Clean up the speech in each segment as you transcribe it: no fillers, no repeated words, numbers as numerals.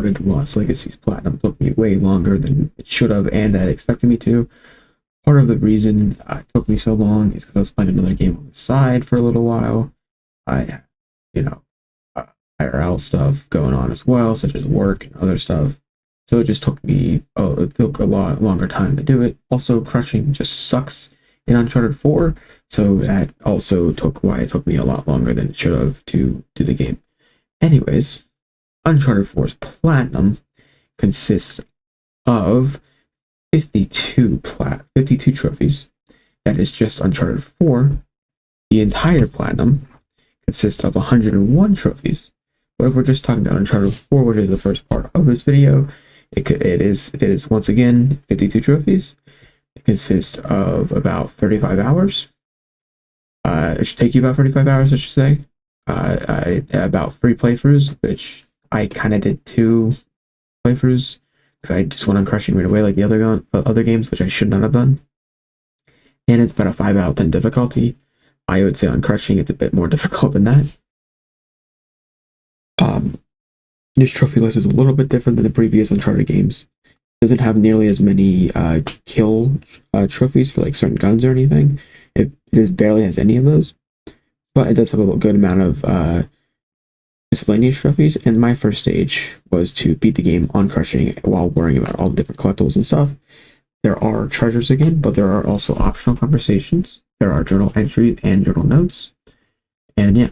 Uncharted Lost Legacy's platinum took me way longer than it should have and that I expected me to. Part of the reason it took me so long is because I was playing another game on the side for a little while. I, you know, IRL stuff going on as well, such as work and other stuff. So it just took me, it took a lot longer time to do it. Also, crushing just sucks in Uncharted 4, so that also why it took me a lot longer than it should have to do the game. Anyways, Uncharted 4's platinum consists of 52 trophies. That is just Uncharted 4. The entire platinum consists of 101 trophies. But if we're just talking about Uncharted 4, which is the first part of this video, it is once again 52 trophies. It consists of about 35 hours. It should take you about 35 hours, I should say. About 3 playthroughs, which I kind of did 2 playthroughs because I just went on crushing right away like the other games, which I should not have done. And it's about a 5 out of 10 difficulty. I would say on crushing it's a bit more difficult than that. This trophy list is a little bit different than the previous Uncharted games. It doesn't have nearly as many kill trophies for like certain guns or anything. It barely has any of those, but it does have a good amount of miscellaneous trophies. And my first stage was to beat the game on crushing while worrying about all the different collectibles and stuff. There are treasures again, but there are also optional conversations. There are journal entries and journal notes, and yeah.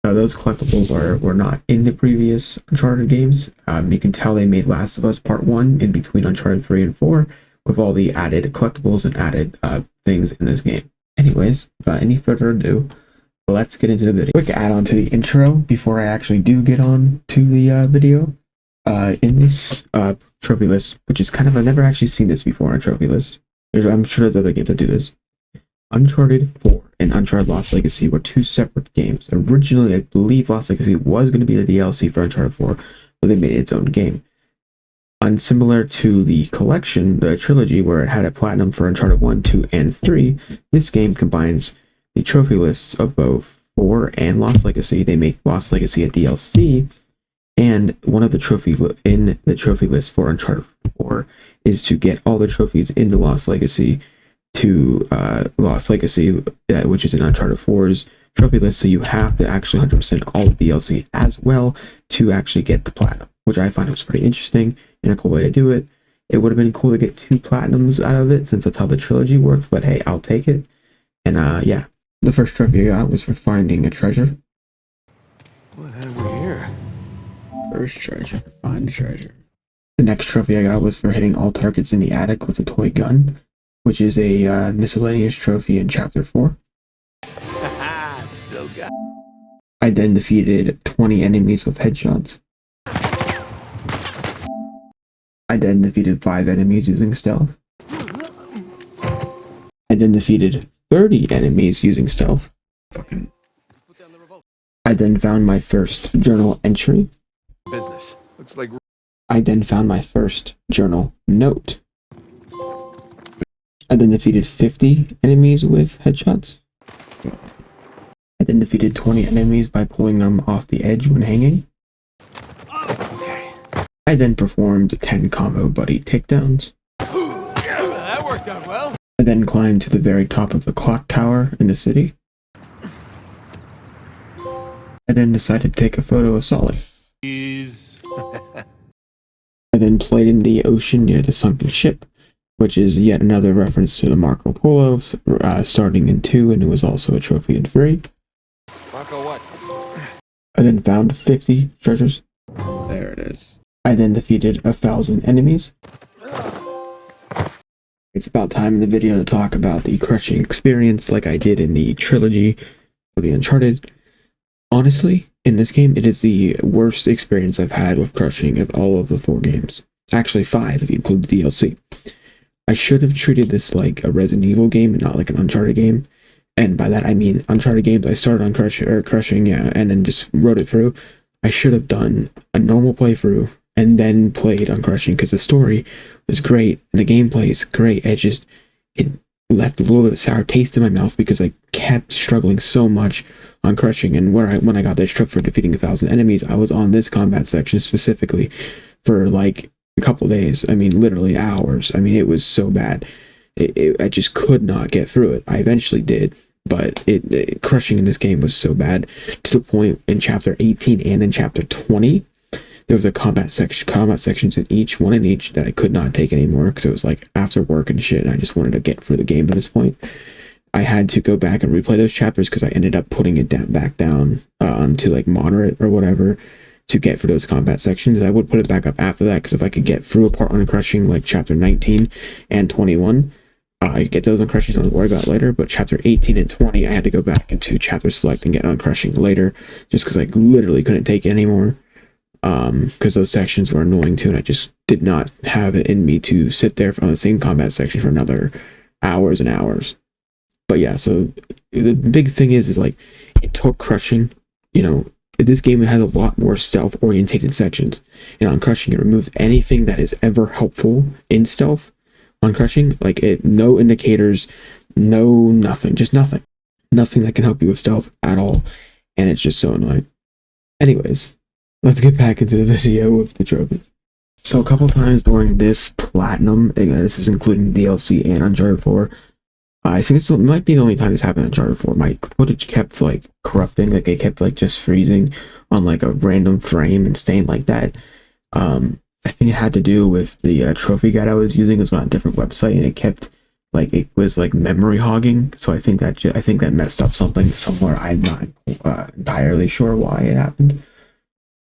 Those collectibles were not in the previous Uncharted games. You can tell they made Last of Us Part 1 in between Uncharted 3 and 4 with all the added collectibles and added things in this game. Anyways, without any further ado, let's get into the video. Quick add-on to the intro before I actually do get on to the video. In this trophy list, which is kind of, I've never actually seen this before on a trophy list. I'm sure there's other games that do this. Uncharted 4 and Uncharted Lost Legacy were 2 separate games. Originally, I believe Lost Legacy was going to be the DLC for Uncharted 4, but they made its own game. And similar to the collection, the trilogy, where it had a platinum for Uncharted 1, 2, and 3, this game combines the trophy lists of both 4 and Lost Legacy. They make Lost Legacy a DLC, and one of the trophies in the trophy list for Uncharted 4 is to get all the trophies in the Lost Legacy to Lost Legacy, which is in Uncharted 4's trophy list, so you have to actually 100% all of the DLC as well to actually get the platinum, which I find was pretty interesting and a cool way to do it. It would have been cool to get 2 platinums out of it since that's how the trilogy works, but hey, I'll take it. And yeah, the first trophy I got was for finding a treasure. What have we here? First treasure, find a treasure. The next trophy I got was for hitting all targets in the attic with a toy gun, which is a miscellaneous trophy in Chapter 4. Still got. I then defeated 20 enemies with headshots. I then defeated 5 enemies using stealth. I then defeated 30 enemies using stealth. I then found my first journal entry. Business. Looks like. I then found my first journal note. I then defeated 50 enemies with headshots. I then defeated 20 enemies by pulling them off the edge when hanging. Okay. I then performed 10 combo buddy takedowns. That worked out well. I then climbed to the very top of the clock tower in the city. I then decided to take a photo of Sully. Jeez. I then played in the ocean near the sunken ship, which is yet another reference to the Marco Polo, starting in 2, and it was also a trophy in 3. Marco what? I then found 50 treasures. There it is. I then defeated 1,000 enemies. It's about time in the video to talk about the crushing experience like I did in the trilogy of the Uncharted. Honestly, in this game, it is the worst experience I've had with crushing of all of the 4 games. Actually 5 if you include the DLC. I should have treated this like a Resident Evil game and not like an Uncharted game. And by that I mean Uncharted games I started on crushing, yeah, and then just wrote it through. I should have done a normal playthrough and then played on crushing because the story was great and the gameplay is great. It left a little bit of sour taste in my mouth because I kept struggling so much on crushing. And when I got this trip for defeating 1,000 enemies, I was on this combat section specifically for like a couple days. I mean, literally hours. I mean, it was so bad. I just could not get through it. I eventually did, but crushing in this game was so bad to the point in chapter 18 and in chapter 20 there was a combat sections in each one in each that I could not take anymore because it was like after work and shit, and I just wanted to get through the game at this point. I had to go back and replay those chapters because I ended up putting it back down to like moderate or whatever to get through those combat sections. I would put it back up after that because if I could get through a part on crushing like chapter 19 and 21, I get those on crushing, so I'll worry about later. But chapter 18 and 20, I had to go back into chapter select and get on crushing later just because I literally couldn't take it anymore. Because those sections were annoying too, and I just did not have it in me to sit there on the same combat section for another hours and hours. But yeah, so the big thing is like it took crushing. You know, this game has a lot more stealth orientated sections, and on crushing it removes anything that is ever helpful in stealth. On crushing, like no indicators, no nothing, just nothing that can help you with stealth at all, and it's just so annoying. Anyways, let's get back into the video with the trophies. So a couple times during this platinum, this is including DLC and Uncharted 4, I think it might be the only time this happened in Uncharted 4. My footage kept like corrupting, like it kept like just freezing on like a random frame and staying like that. I think it had to do with the trophy guide I was using. It was on a different website, and it kept like it was like memory hogging. So I think that messed up something somewhere. I'm not entirely sure why it happened.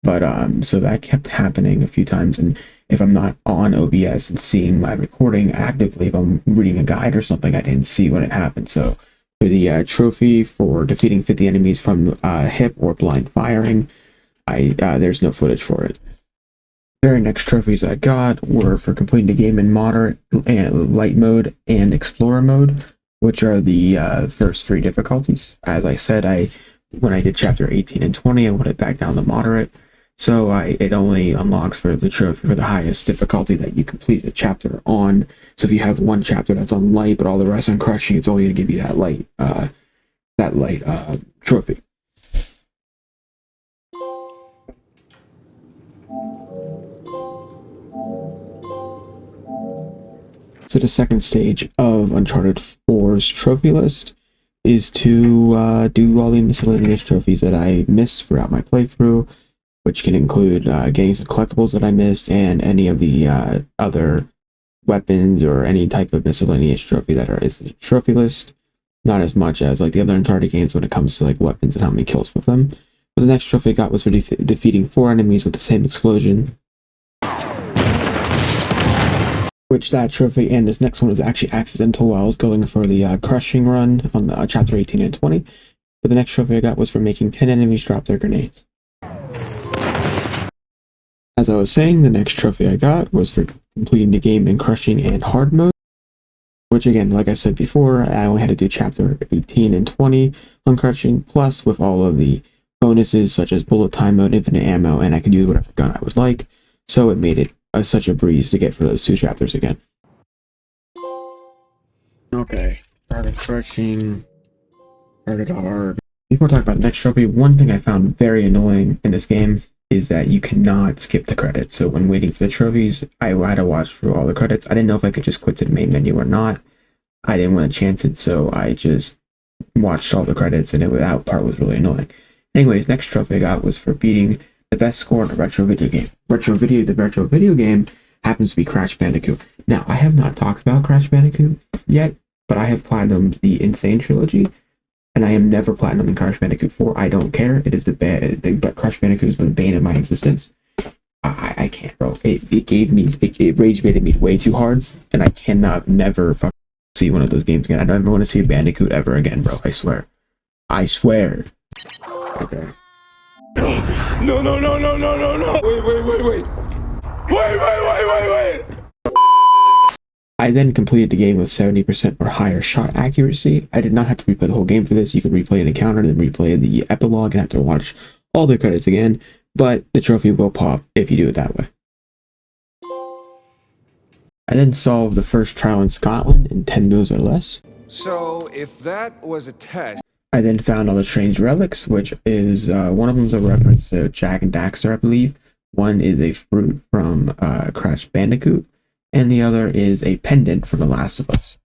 But so that kept happening a few times, and if I'm not on OBS and seeing my recording actively, if I'm reading a guide or something, I didn't see when it happened. So for the trophy for defeating 50 enemies from hip or blind firing, there's no footage for it. Very next trophies I got were for completing the game in moderate and light mode and explorer mode, which are the first 3 difficulties. As I said, when I did chapter 18 and 20, I put it back down to moderate. So it only unlocks for the trophy for the highest difficulty that you complete a chapter on. So if you have one chapter that's on light, but all the rest on crushing, it's only going to give you that light trophy. So the second stage of Uncharted 4's trophy list is to do all the miscellaneous trophies that I missed throughout my playthrough, which can include getting some collectibles that I missed and any of the other weapons or any type of miscellaneous trophy that is in the trophy list. Not as much as like the other Uncharted games when it comes to like weapons and how many kills with them. But the next trophy I got was for defeating 4 enemies with the same explosion. Which that trophy and this next one was actually accidental while I was going for the crushing run on the chapter 18 and 20. But the next trophy I got was for making 10 enemies drop their grenades. As I was saying, the next trophy I got was for completing the game in crushing and hard mode, which again, like I said before, I only had to do chapter 18 and 20 on crushing, plus with all of the bonuses such as bullet time mode, infinite ammo, and I could use whatever gun I would like, so it made it such a breeze to get for those 2 chapters again. Okay, started crushing, started hard. Before talking about the next trophy, one thing I found very annoying in this game is that you cannot skip the credits. So when waiting for the trophies, I had to watch through all the credits. I didn't know if I could just quit to the main menu or not. I didn't want to chance it, so I just watched all the credits, and that part was really annoying. Anyways, next trophy I got was for beating the best score in a retro video game. The retro video game happens to be Crash Bandicoot. Now, I have not talked about Crash Bandicoot yet, but I have platinumed the Insane trilogy, and I am never platinum in Crash Bandicoot 4. I don't care. It is the Crash Bandicoot has been the bane of my existence. I can't, bro. It rage baited me way too hard, and I cannot never fucking see one of those games again. I don't ever want to see a Bandicoot ever again, bro. I swear. I swear. Okay. No, no, no, no, no, no, no. Wait. Wait. I then completed the game with 70% or higher shot accuracy. I did not have to replay the whole game for this. You can replay an encounter, then replay the epilogue, and have to watch all the credits again, but the trophy will pop if you do it that way. I then solved the first trial in Scotland in 10 moves or less. So, if that was a test... I then found all the strange relics, which is, one of them is a reference to Jack and Daxter, I believe, One is a fruit from Crash Bandicoot, and the other is a pendant from The Last of Us.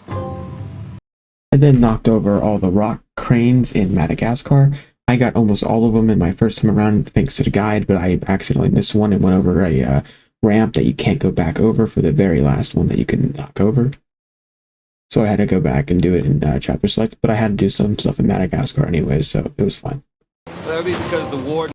I then knocked over all the rock cranes in Madagascar. I got almost all of them in my first time around thanks to the guide, but I accidentally missed one and went over a ramp that you can't go back over for the very last one that you can knock over. So I had to go back and do it in chapter select, but I had to do some stuff in Madagascar anyway, so it was fine. That would be because the war.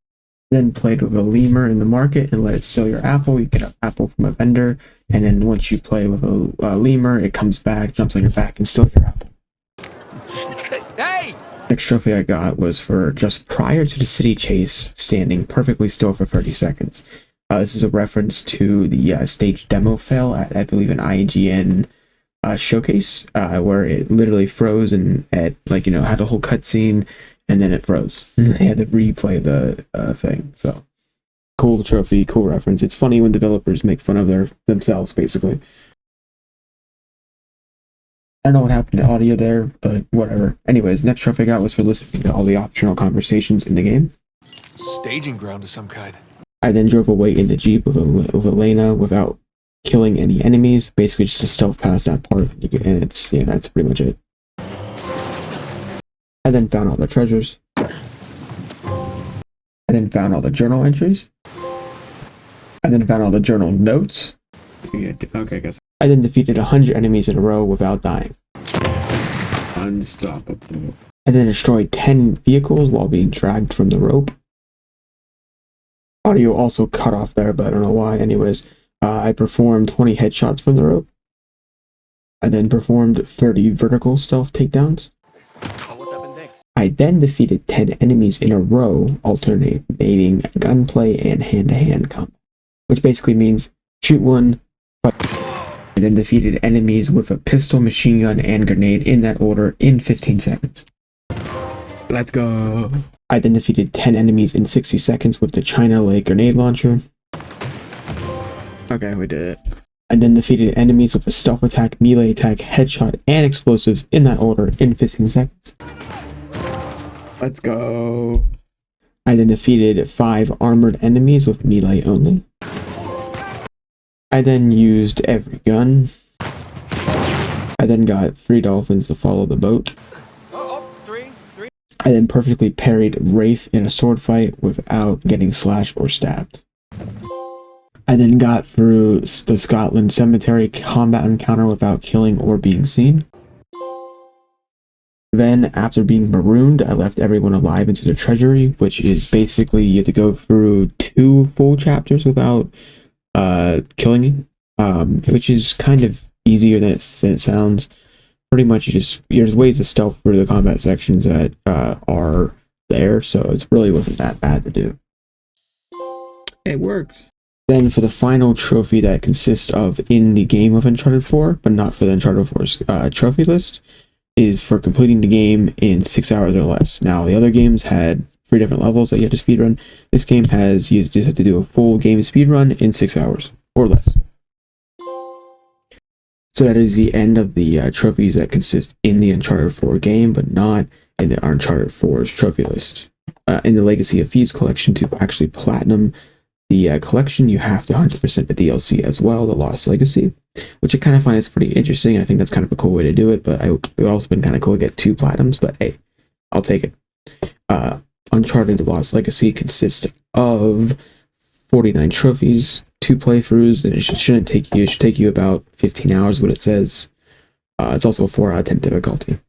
Then played with a lemur in the market and let it steal your apple. You get an apple from a vendor, and then once you play with a lemur, it comes back, jumps on your back, and steals your apple. Hey! Next trophy I got was for just prior to the city chase, standing perfectly still for 30 seconds. This is a reference to the stage demo fail at, I believe, an IGN showcase, where it literally froze and had a whole cutscene, and then it froze. They had to replay the thing. So cool trophy, cool reference. It's funny when developers make fun of themselves, basically. I don't know what happened to audio there, but whatever. Anyways, next trophy I got was for listening to all the optional conversations in the game. Staging ground of some kind. I then drove away in the Jeep with Elena without killing any enemies, basically just to stealth past that part, and that's pretty much it. I then found all the treasures. I then found all the journal entries. I then found all the journal notes. Okay, I guess. I then defeated 100 enemies in a row without dying. Unstoppable. I then destroyed 10 vehicles while being dragged from the rope. Audio also cut off there, but I don't know why. Anyways, I performed 20 headshots from the rope. I then performed 30 vertical stealth takedowns. I then defeated 10 enemies in a row, alternating gunplay and hand-to-hand combat, which basically means shoot one, fight. I then defeated enemies with a pistol, machine gun, and grenade in that order in 15 seconds. Let's go! I then defeated 10 enemies in 60 seconds with the China Lake grenade launcher. Okay, we did it. I then defeated enemies with a stealth attack, melee attack, headshot, and explosives in that order in 15 seconds. Let's go! I then defeated 5 armored enemies with melee only. I then used every gun. I then got 3 dolphins to follow the boat. I then perfectly parried Wraith in a sword fight without getting slashed or stabbed. I then got through the Scotland Cemetery combat encounter without killing or being seen. Then, after being marooned, I left everyone alive into the treasury, which is basically you have to go through 2 full chapters without killing, which is kind of easier than it sounds. Pretty much, there's ways to stealth through the combat sections that are there, so it really wasn't that bad to do. It worked. Then for the final trophy that consists of in the game of Uncharted 4, but not for the Uncharted 4's trophy list, is for completing the game in 6 hours or less. Now, the other games had 3 different levels that you have to speedrun. This game has, you just have to do a full game speedrun in 6 hours or less. So that is the end of the trophies that consist in the Uncharted 4 game, but not in the Uncharted 4's trophy list. In the Legacy of Thieves collection, to actually platinum the collection, you have to 100% the DLC as well, the Lost Legacy, which I kind of find is pretty interesting. I think that's kind of a cool way to do it, but it would also been kind of cool to get 2 platinums, but hey, I'll take it. Uncharted The Lost Legacy consists of 49 trophies, 2 playthroughs, and it should take you about 15 hours, what it says. It's also a 4 out of 10 difficulty.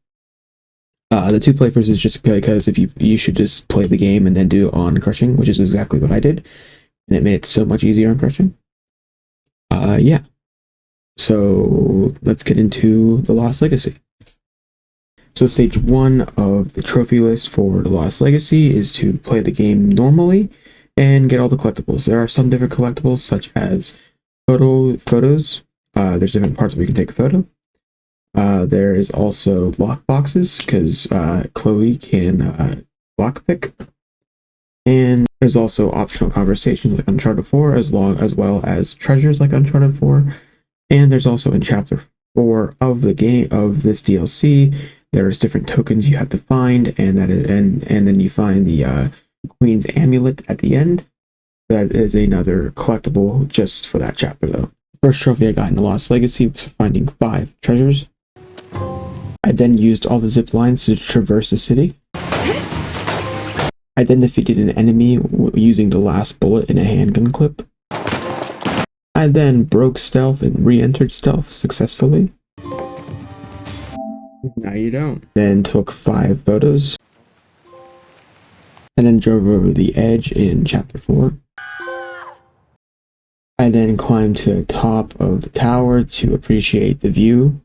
The 2 playthroughs is just because if you should just play the game and then do it on crushing, which is exactly what I did, and it made it so much easier on crushing. Yeah. So let's get into the Lost Legacy. So stage 1 of the trophy list for the Lost Legacy is to play the game normally and get all the collectibles. There are some different collectibles, such as photos. There's different parts where you can take a photo. There is also lock boxes, because Chloe can lockpick. And there's also optional conversations like Uncharted 4, as well as treasures like Uncharted 4. And there's also in Chapter 4 of the game of this DLC, there's different tokens you have to find, and then you find the Queen's Amulet at the end, That is another collectible just for that chapter though. First trophy I got in the Lost Legacy was for finding 5 treasures. I then used all the zip lines to traverse the city. I then defeated an enemy using the last bullet in a handgun clip. I then broke stealth and re-entered stealth successfully. Now you don't. Then took 5 photos. And then drove over the edge in chapter 4. I then climbed to the top of the tower to appreciate the view.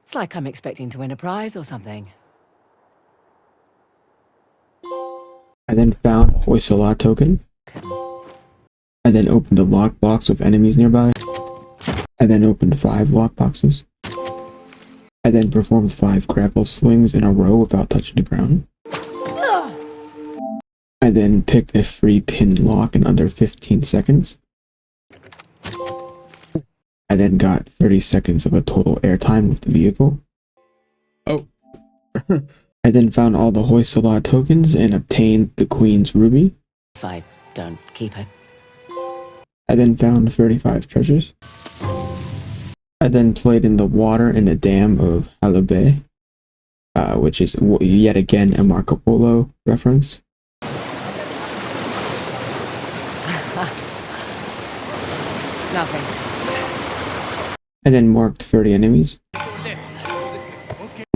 It's like I'm expecting to win a prize or something. I then found a Hoysala token. I then opened a lockbox with enemies nearby. I then opened 5 lockboxes. I then performed 5 grapple swings in a row without touching the ground. I then picked a free pin lock in under 15 seconds. I then got 30 seconds of a total airtime with the vehicle. Oh. I then found all the Hoysala tokens and obtained the Queen's Ruby. If I don't keep it. I then found 35 treasures. I then played in the water in the dam of Halibé, which is yet again a Marco Polo reference. Nothing. I then marked 30 enemies. I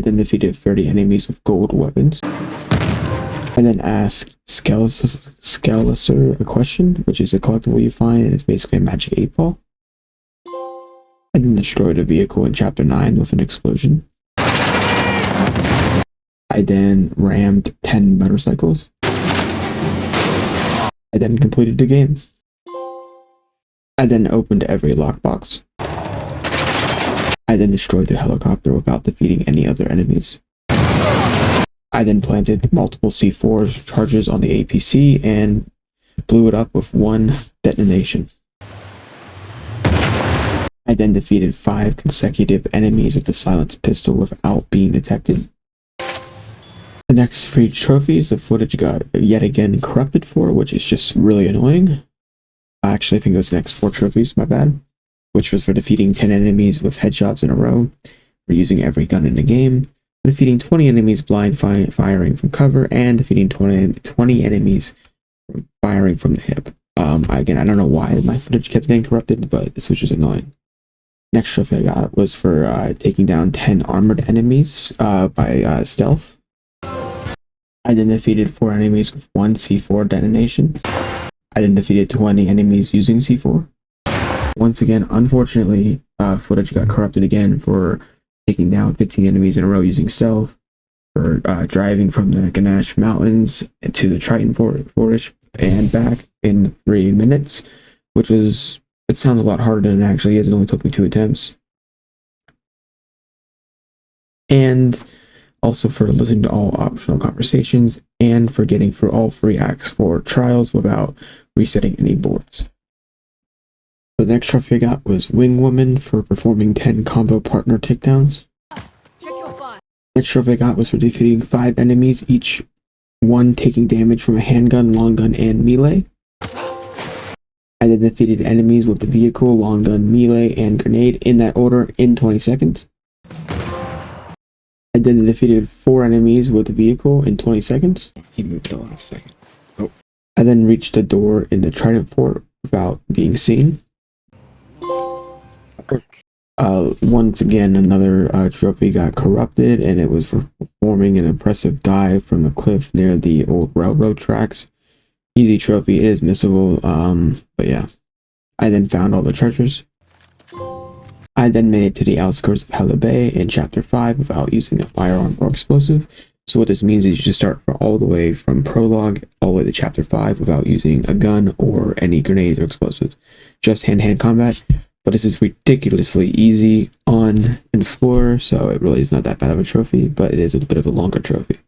then defeated 30 enemies with gold weapons. I then asked Skeletor a question, which is a collectible you find, and it's basically a magic 8-ball. I then destroyed a vehicle in chapter 9 with an explosion. I then rammed 10 motorcycles. I then completed the game. I then opened every lockbox. I then destroyed the helicopter without defeating any other enemies. I then planted multiple C4 charges on the APC and blew it up with 1 detonation. I then defeated 5 consecutive enemies with the silenced pistol without being detected. The next 3 trophies, the footage got yet again corrupted for, which is just really annoying. I actually think it was the next 4 trophies, my bad. Which was for defeating 10 enemies with headshots in a row, for using every gun in the game, defeating 20 enemies blind firing from cover, and defeating 20 enemies firing from the hip. Again, I don't know why my footage kept getting corrupted, but this was just annoying. Next trophy I got was for taking down 10 armored enemies by stealth. I then defeated 4 enemies with 1 C4 detonation. I then defeated 20 enemies using C4. Once again, unfortunately, footage got corrupted again for taking down 15 enemies in a row using stealth, for driving from the Ganesh Mountains to the Triton Forest and back in 3 minutes, which was, it sounds a lot harder than it actually is. It only took me 2 attempts. And also for listening to all optional conversations, and for getting through all 3 acts for trials without resetting any boards. The next trophy I got was Wing Woman for performing 10 combo partner takedowns. Next trophy I got was for defeating 5 enemies, each one taking damage from a handgun, long gun, and melee. I then defeated enemies with the vehicle, long gun, melee, and grenade in that order in 20 seconds. I then defeated 4 enemies with the vehicle in 20 seconds. He moved the last second. Oh. I then reached the door in the Trident Fort without being seen. Once again, another trophy got corrupted, and it was for performing an impressive dive from the cliff near the old railroad tracks. Easy trophy, it is missable, but yeah. I then found all the treasures. I then made it to the outskirts of Halibé in chapter 5 without using a firearm or explosive. So what this means is you just start all the way from prologue all the way to chapter 5 without using a gun or any grenades or explosives. Just hand-to-hand combat. But this is ridiculously easy on Explorer, so it really is not that bad of a trophy, but it is a bit of a longer trophy.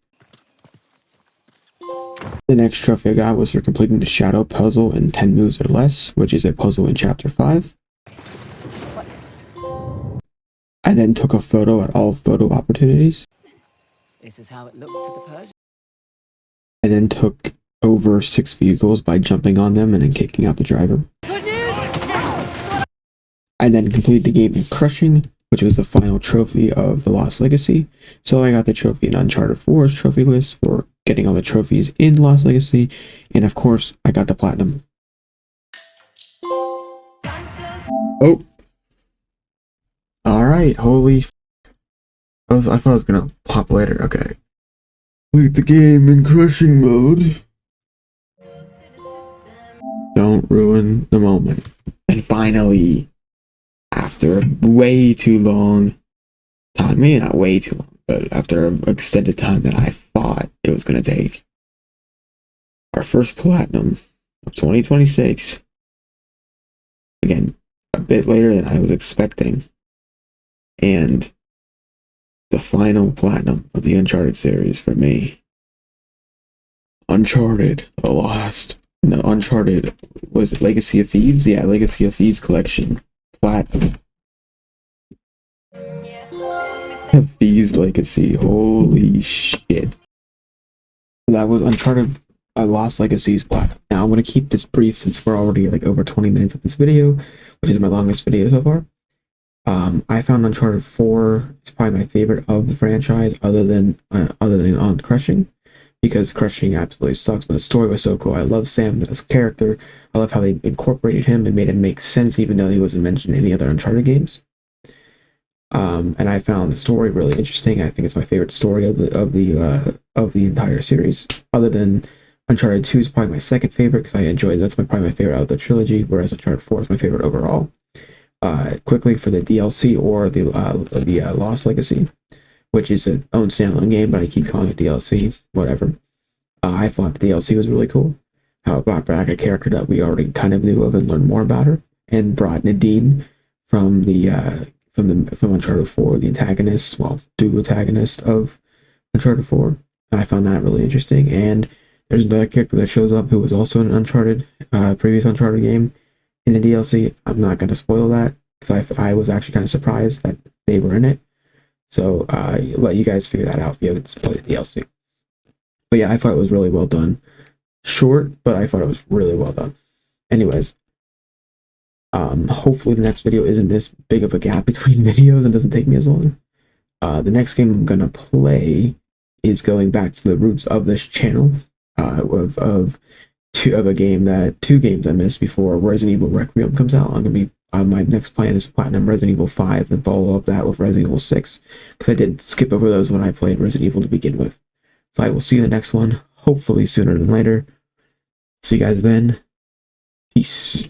The next trophy I got was for completing the Shadow puzzle in 10 moves or less, which is a puzzle in chapter 5. I then took a photo at all photo opportunities. This is how it looked to the Persian. I then took over 6 vehicles by jumping on them and then kicking out the driver. I then completed the game in crushing, which was the final trophy of the Lost Legacy. So I got the trophy in Uncharted 4's trophy list for getting all the trophies in Lost Legacy, and of course, I got the platinum. Oh! Alright, holy I thought I was gonna pop later, okay. Complete the game in crushing mode. Don't ruin the moment. And finally, after way too long time, maybe not way too long, but after an extended time that I thought it was going to take, our first platinum of 2026. Again, a bit later than I was expecting. And the final platinum of the Uncharted series for me. Uncharted, Uncharted, was it Legacy of Thieves? Yeah, Legacy of Thieves collection. Platinum. Thieves Legacy, holy shit. That was Uncharted Lost Legacy's platinum. Now I'm going to keep this brief since we're already like over 20 minutes of this video, which is my longest video so far. I found Uncharted 4 is probably my favorite of the franchise, other than on Crushing, because Crushing absolutely sucks, but the story was so cool. I love Sam as a character. I love how they incorporated him and made him make sense, even though he wasn't mentioned in any other Uncharted games. And I found the story really interesting. I think it's my favorite story of the entire series, other than Uncharted 2 is probably my second favorite because I enjoyed probably my favorite out of the trilogy, whereas Uncharted 4 is my favorite overall. Quickly for the DLC or the Lost Legacy, which is its own standalone game, but I keep calling it DLC, whatever. I thought the DLC was really cool. How it brought back a character that we already kind of knew of and learned more about her, and brought Nadine from Uncharted 4, the antagonist, dual antagonist of Uncharted 4. I found that really interesting. And there's another character that shows up who was also in an previous Uncharted game in the DLC. I'm not going to spoil that because I was actually kind of surprised that they were in it. So let you guys figure that out if you haven't played the DLC. But yeah, I thought it was really well done. Short, but I thought it was really well done. Anyways, hopefully the next video isn't this big of a gap between videos and doesn't take me as long. The next game I'm gonna play is going back to the roots of this channel, two games I missed before Resident Evil Requiem comes out. I'm gonna be my next plan is Platinum Resident Evil 5 and follow up that with Resident Evil 6, because I did skip over those when I played Resident Evil to begin with. So I will see you in the next one, hopefully sooner than later. See you guys then. Peace.